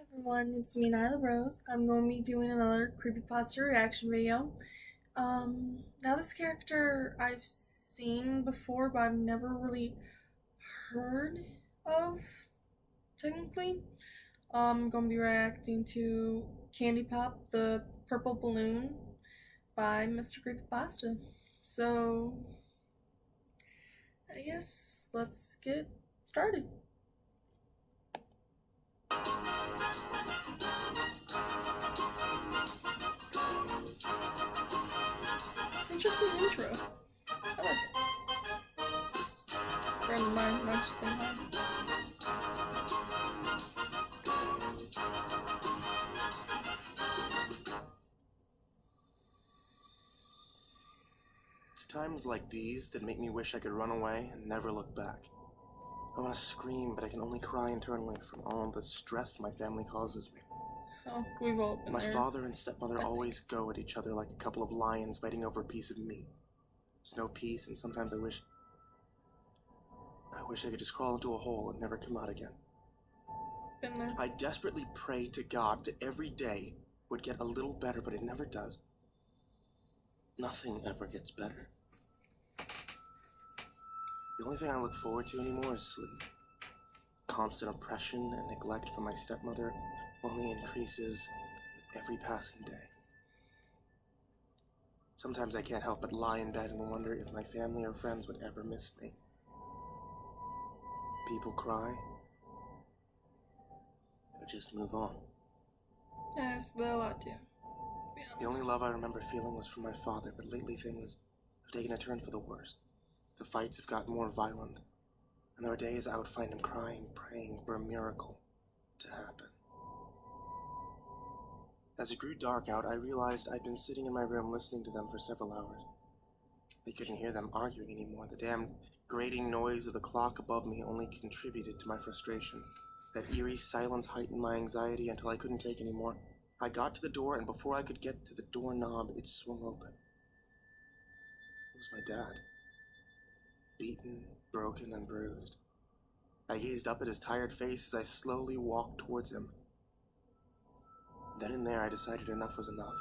Everyone, it's me, Nyla Rose. I'm going to be doing another creepypasta reaction video. Now this character I've seen before, but I've never really heard of, technically. I'm going to be reacting to Candy Pop, the Purple Balloon by Mr. Creepypasta. So, I guess let's get started. Interesting intro. I like it. Friend of mine wants to say hi. It's times like these that make me wish I could run away and never look back. I want to scream, but I can only cry internally from all the stress my family causes me. Oh, we've all been My there. father and stepmother always go at each other like a couple of lions fighting over a piece of meat. There's no peace, and sometimes I wish I could just crawl into a hole and never come out again. Been there. I desperately pray to God that every day would get a little better, but it never does. Nothing ever gets better. The only thing I look forward to anymore is sleep. Constant oppression and neglect from my stepmother only increases with every passing day. Sometimes I can't help but lie in bed and wonder if my family or friends would ever miss me. People cry, or just move on. Yes, they'll let you. The only love I remember feeling was from my father, but lately things have taken a turn for the worst. The fights have gotten more violent, and there are days I would find him crying, praying for a miracle to happen. As it grew dark out, I realized I'd been sitting in my room listening to them for several hours. I couldn't hear them arguing anymore. The damn grating noise of the clock above me only contributed to my frustration. That eerie silence heightened my anxiety until I couldn't take any more. I got to the door, and before I could get to the doorknob, it swung open. It was my dad. Beaten, broken, and bruised. I gazed up at his tired face as I slowly walked towards him. Then and there I decided enough was enough.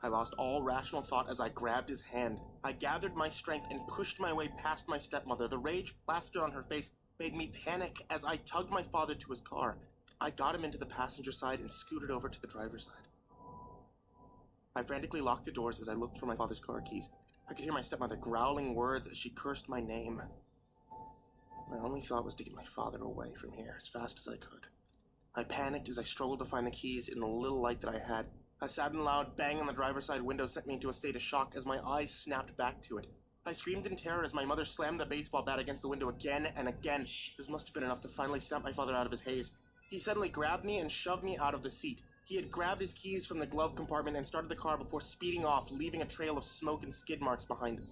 I lost all rational thought as I grabbed his hand. I gathered my strength and pushed my way past my stepmother. The rage plastered on her face made me panic as I tugged my father to his car. I got him into the passenger side and scooted over to the driver's side. I frantically locked the doors as I looked for my father's car keys. I could hear my stepmother growling words as she cursed my name. My only thought was to get my father away from here as fast as I could. I panicked as I struggled to find the keys in the little light that I had. A sudden loud bang on the driver's side window sent me into a state of shock as my eyes snapped back to it. I screamed in terror as my mother slammed the baseball bat against the window again and again. This must have been enough to finally snap my father out of his haze. He suddenly grabbed me and shoved me out of the seat. He had grabbed his keys from the glove compartment and started the car before speeding off, leaving a trail of smoke and skid marks behind him.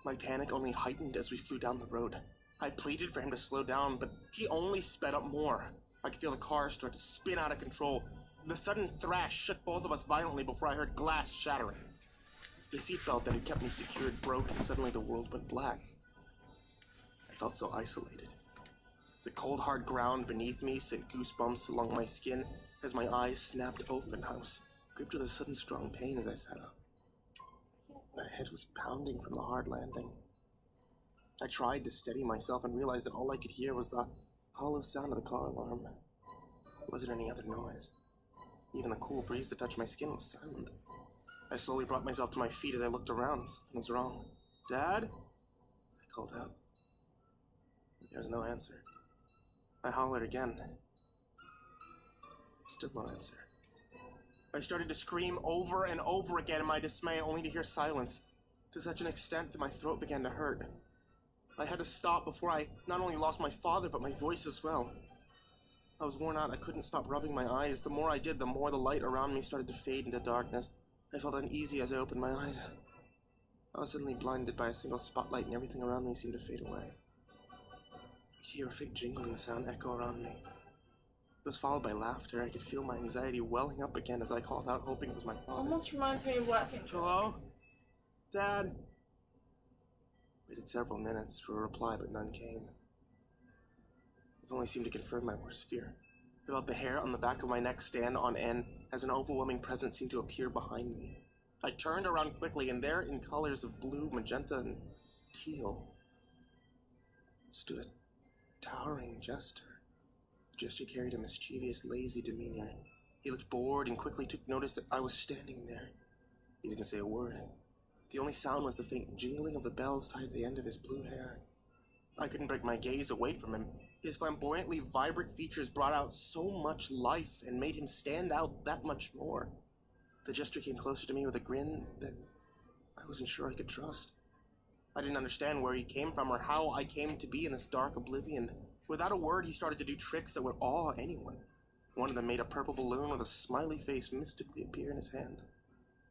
My panic only heightened as we flew down the road. I pleaded for him to slow down, but he only sped up more. I could feel the car start to spin out of control. The sudden thrash shook both of us violently before I heard glass shattering. The seatbelt that had kept me secured broke, and suddenly the world went black. I felt so isolated. The cold, hard ground beneath me sent goosebumps along my skin as my eyes snapped open. I was gripped with a sudden strong pain as I sat up. My head was pounding from the hard landing. I tried to steady myself and realized that all I could hear was the hollow sound of the car alarm. There wasn't any other noise. Even the cool breeze that touched my skin was silent. I slowly brought myself to my feet as I looked around. Something was wrong. "Dad?" I called out. There was no answer. I hollered again. Still no answer. I started to scream over and over again in my dismay, only to hear silence, to such an extent that my throat began to hurt. I had to stop before I not only lost my father, but my voice as well. I was worn out. I couldn't stop rubbing my eyes. The more I did, the more the light around me started to fade into darkness. I felt uneasy as I opened my eyes. I was suddenly blinded by a single spotlight, and everything around me seemed to fade away. I could hear a faint jingling sound echo around me. It was followed by laughter. I could feel my anxiety welling up again as I called out, hoping it was my father. Almost reminds me of Laughing. "Hello? Dad?" Waited several minutes for a reply, but none came. It only seemed to confirm my worst fear. I felt the hair on the back of my neck stand on end as an overwhelming presence seemed to appear behind me. I turned around quickly, and there, in colors of blue, magenta, and teal, stood a towering jester. The jester carried a mischievous, lazy demeanor. He looked bored and quickly took notice that I was standing there. He didn't say a word. The only sound was the faint jingling of the bells tied at the end of his blue hair. I couldn't break my gaze away from him. His flamboyantly vibrant features brought out so much life and made him stand out that much more. The jester came closer to me with a grin that I wasn't sure I could trust. I didn't understand where he came from or how I came to be in this dark oblivion. Without a word, he started to do tricks that would awe anyone. One of them made a purple balloon with a smiley face mystically appear in his hand.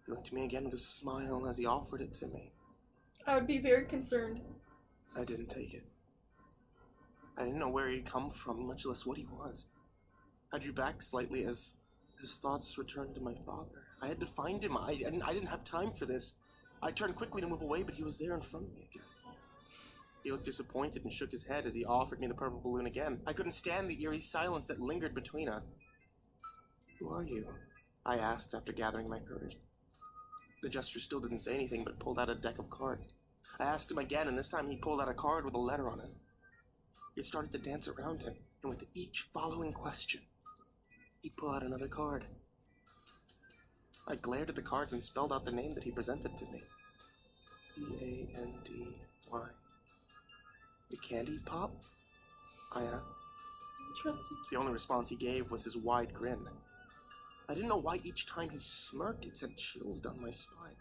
He looked at me again with a smile as he offered it to me. I would be very concerned. I didn't take it. I didn't know where he'd come from, much less what he was. I drew back slightly as his thoughts returned to my father. I had to find him. I didn't have time for this. I turned quickly to move away, but he was there in front of me again. He looked disappointed and shook his head as he offered me the purple balloon again. I couldn't stand the eerie silence that lingered between us. Who are you? I asked after gathering my courage. The jester still didn't say anything, but pulled out a deck of cards. I asked him again, and this time he pulled out a card with a letter on it. It started to dance around him, and with each following question, he'd pull out another card. I glared at the cards and spelled out the name that he presented to me. P-A-N-D-Y. The Candy Pop? I asked. Interesting. The only response he gave was his wide grin. I didn't know why each time he smirked, it sent chills down my spine.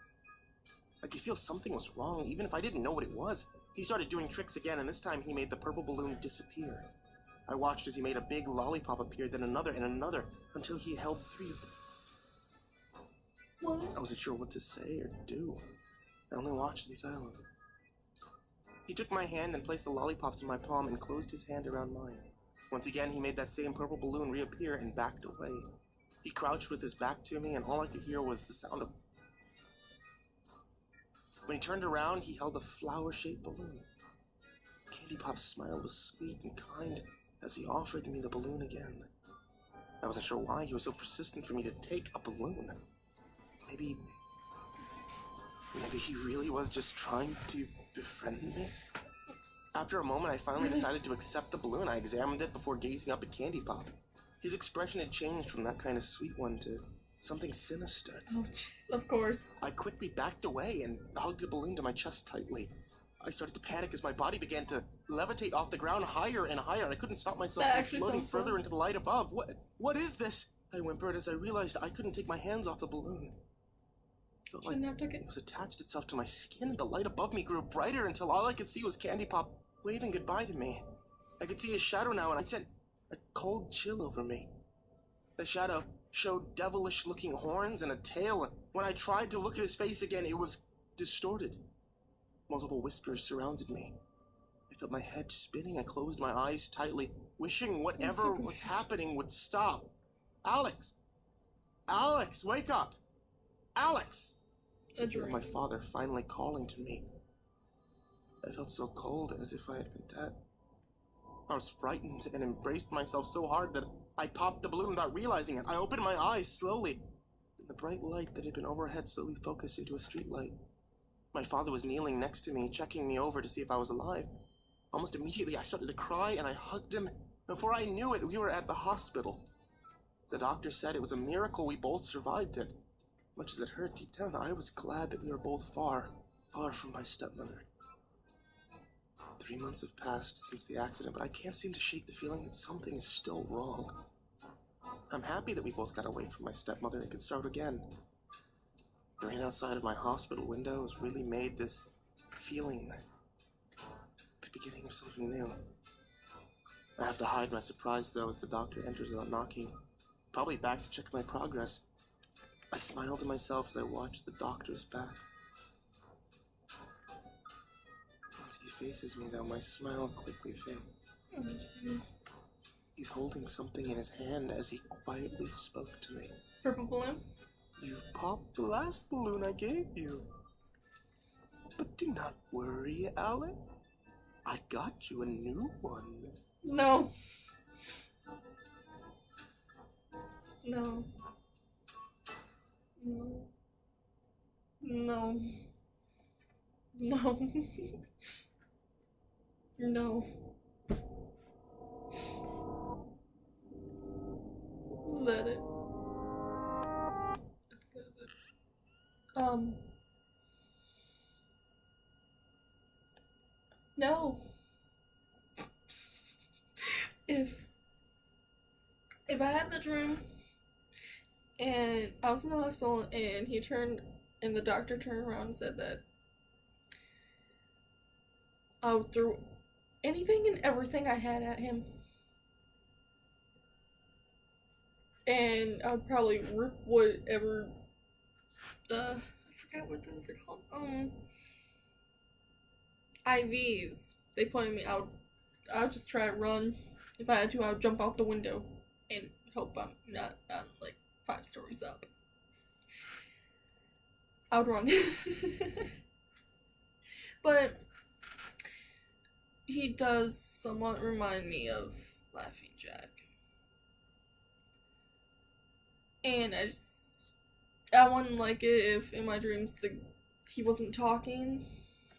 I could feel something was wrong, even if I didn't know what it was. He started doing tricks again, and this time he made the purple balloon disappear. I watched as he made a big lollipop appear, then another and another, until he held 3 of them. What? I wasn't sure what to say or do. I only watched in silence. He took my hand and placed the lollipops in my palm and closed his hand around mine. Once again, he made that same purple balloon reappear and backed away. He crouched with his back to me, and all I could hear was the sound of... When he turned around, he held a flower-shaped balloon. Candy Pop's smile was sweet and kind as he offered me the balloon again. I wasn't sure why he was so persistent for me to take a balloon. Maybe he really was just trying to befriend me? After a moment, I finally decided to accept the balloon. I examined it before gazing up at Candy Pop. His expression had changed from that kind of sweet one to something sinister. Oh, jeez, of course. I quickly backed away and hugged the balloon to my chest tightly. I started to panic as my body began to levitate off the ground higher and higher. I couldn't stop myself That from actually floating sounds further fun. into the light above. What is this? I whimpered as I realized I couldn't take my hands off the balloon. It felt like Shouldn't have took it it. was attached itself to my skin, and the light above me grew brighter until all I could see was Candy Pop waving goodbye to me. I could see his shadow now, and it sent a cold chill over me. The shadow showed devilish-looking horns and a tail, and when I tried to look at his face again, it was distorted. Multiple whispers surrounded me. I felt my head spinning. I closed my eyes tightly, wishing whatever was happening would stop. Alex! Alex, wake up! Alex! I heard my father finally calling to me. I felt so cold, as if I had been dead. I was frightened and embraced myself so hard that I popped the balloon without realizing it. I opened my eyes slowly. The bright light that had been overhead slowly focused into a street light. My father was kneeling next to me, checking me over to see if I was alive. Almost immediately, I started to cry, and I hugged him. Before I knew it, we were at the hospital. The doctor said it was a miracle we both survived it. Much as it hurt deep down, I was glad that we were both far, far from my stepmother. 3 months have passed since the accident, but I can't seem to shake the feeling that something is still wrong. I'm happy that we both got away from my stepmother and could start again. The rain outside of my hospital window has really made this feeling the beginning of something new. I have to hide my surprise, though, as the doctor enters without knocking. Probably back to check my progress. I smile to myself as I watch the doctor's back. Once he faces me, though, my smile quickly fades. Oh, jeez. He's holding something in his hand as he quietly spoke to me. Purple balloon? You popped the last balloon I gave you. But do not worry, Alex. I got you a new one. No. No. No. No. No. No. Is that it? That is it. No. If I had the dream and I was in the hospital and the doctor turned around and said that I would throw anything and everything I had at him. And I would probably rip whatever I forgot what those are called. IVs they put in me. I would just try to run. If I had to, I would jump out the window and hope I'm not on like 5 stories up. I would run. But he does somewhat remind me of Laughing Jack. And I wouldn't like it if in my dreams he wasn't talking.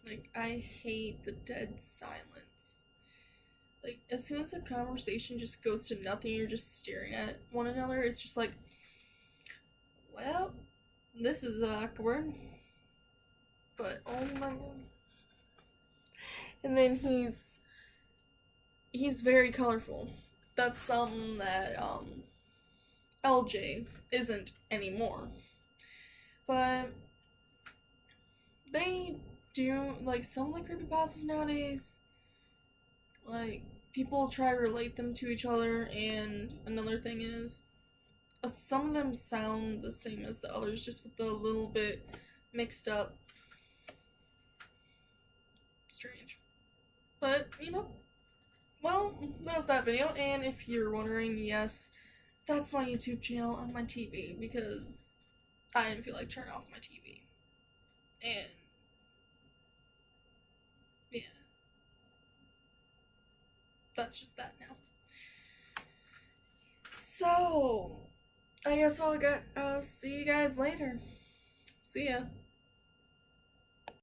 Like, I hate the dead silence. Like, as soon as the conversation just goes to nothing, you're just staring at one another, it's just like, well, this is awkward. But, oh my god. And then he's very colorful. That's something that, LJ isn't anymore. But they do, like, some of the creepypastas nowadays, like, people try to relate them to each other, and another thing is, some of them sound the same as the others, just with a little bit mixed up. Strange. But, well, that was that video, and if you're wondering, yes, that's my YouTube channel on my TV, because I didn't feel like turning off my TV. And yeah, that's just that now. So, I guess I'll see you guys later. See ya.